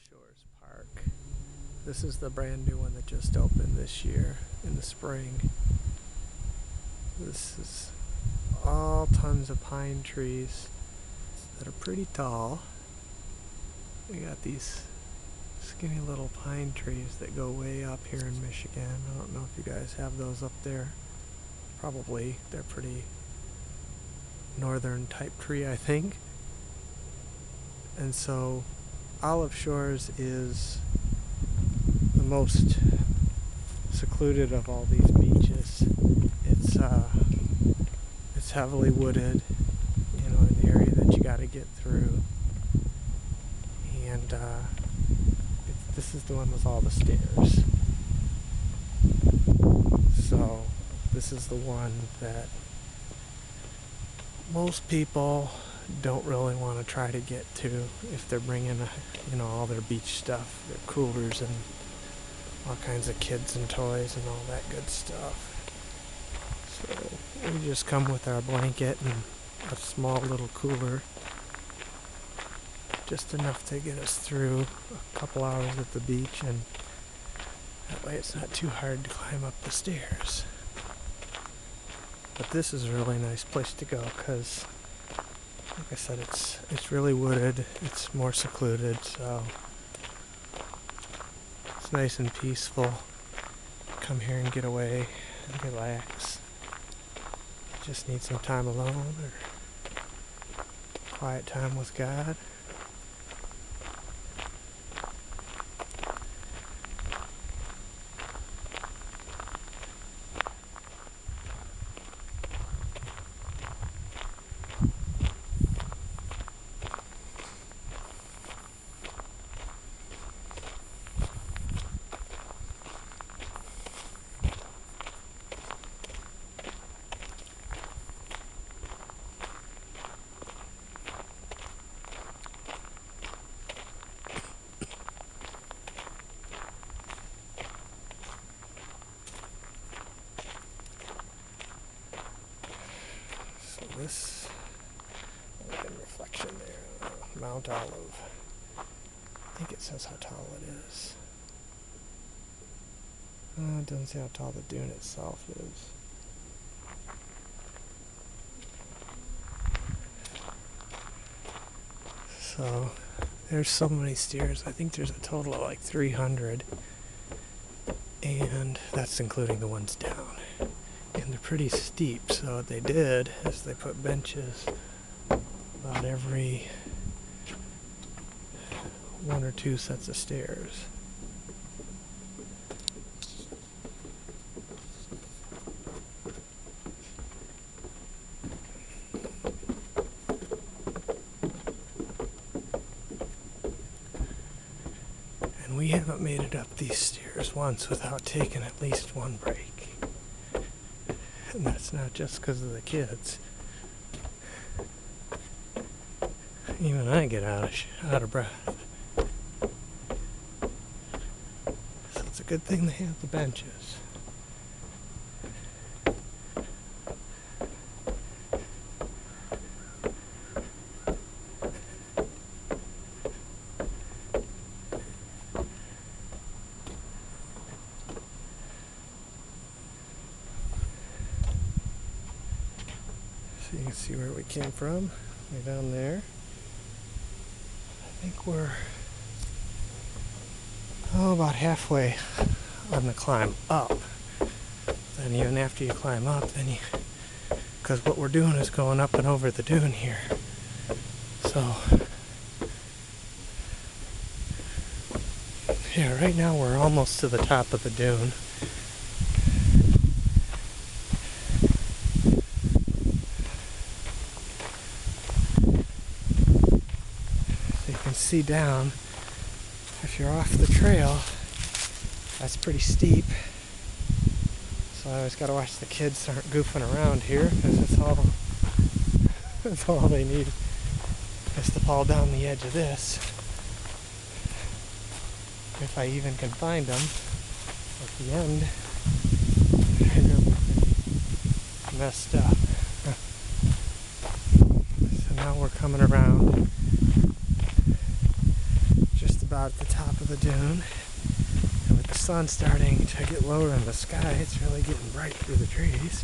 Shores Park. This is the brand new one that just opened this year in the spring. This is all tons of pine trees that are pretty tall. We got these skinny little pine trees that go way up here in Michigan. I don't know if you guys have those up there. Probably. They're pretty northern type tree, I think. And so Olive Shores is the most secluded of all these beaches. It's heavily wooded, you know, an area that you got to get through. And this is the one with all the stairs. So this is the one that most people don't really want to try to get to if they're bringing, all their beach stuff, their coolers and all kinds of kids and toys and all that good stuff. So we just come with our blanket and a small little cooler, just enough to get us through a couple hours at the beach, and that way it's not too hard to climb up the stairs. But this is a really nice place to go because, like I said, it's really wooded, it's more secluded, so it's nice and peaceful. Come here and get away and relax. Just need some time alone or quiet time with God. This, look at the reflection there, Mount Olive. I think it says how tall it is. It doesn't say how tall the dune itself is. So there's so many stairs. I think there's a total of like 300, and that's including the ones down. And they're pretty steep, so what they did is they put benches about every 1 or 2 sets of stairs. And we haven't made it up these stairs once without taking at least one break. And that's not just because of the kids. Even I get out of breath. So it's a good thing they have the benches. So you can see where we came from, way down there. I think we're about halfway on the climb up. Then even after you climb up, because what we're doing is going up and over the dune here. So yeah, right now we're almost to the top of the dune. See down, if you're off the trail, that's pretty steep, so I always got to watch the kids aren't goofing around here, because that's all they need is to fall down the edge of this, if I even can find them at the end. They're really pretty messed up. So now we're coming around out at the top of the dune. And with the sun starting to get lower in the sky, it's really getting bright through the trees.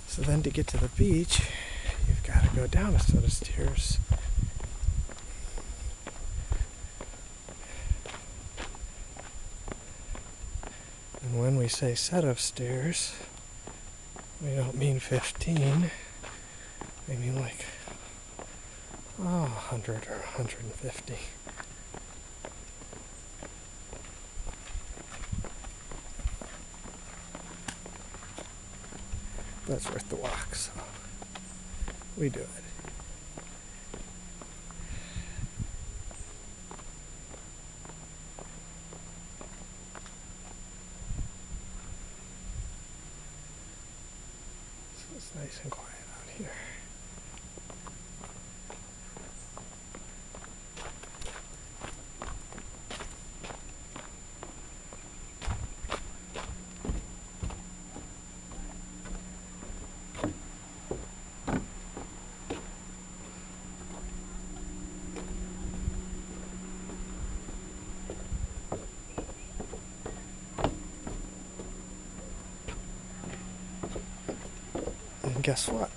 So then to get to the beach, you've got to go down a set of stairs. And when we say set of stairs, we don't mean 15. We mean like 100 or 150. That's worth the walk, so we do it. So it's nice and quiet out here. And guess what?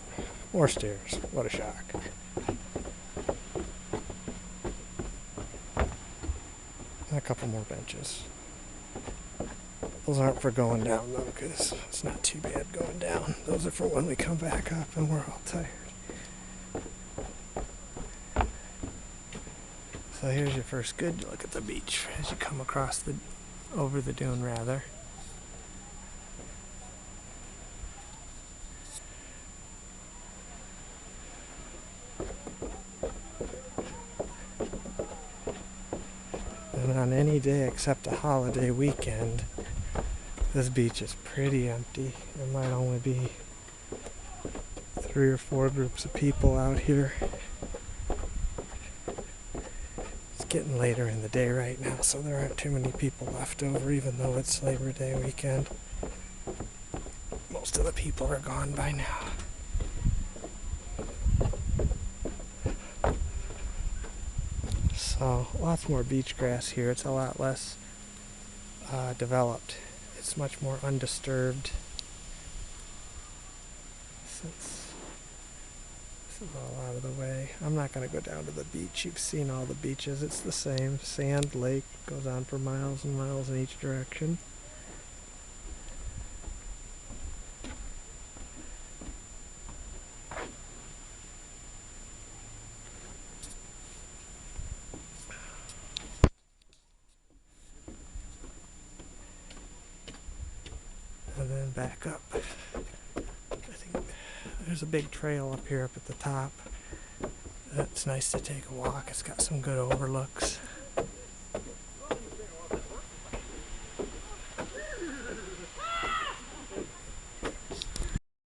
More stairs. What a shock. And a couple more benches. Those aren't for going down though, because it's not too bad going down. Those are for when we come back up and we're all tired. So here's your first good look at the beach as you come across over the dune rather. And on any day except a holiday weekend, this beach is pretty empty. There might only be 3 or 4 groups of people out here. It's getting later in the day right now, so there aren't too many people left over, even though it's Labor Day weekend. Most of the people are gone by now. So lots more beach grass here. It's a lot less developed. It's much more undisturbed since this is all out of the way. I'm not going to go down to the beach. You've seen all the beaches. It's the same. Sand lake goes on for miles and miles in each direction. And then back up. I think there's a big trail up here up at the top. It's nice to take a walk. It's got some good overlooks.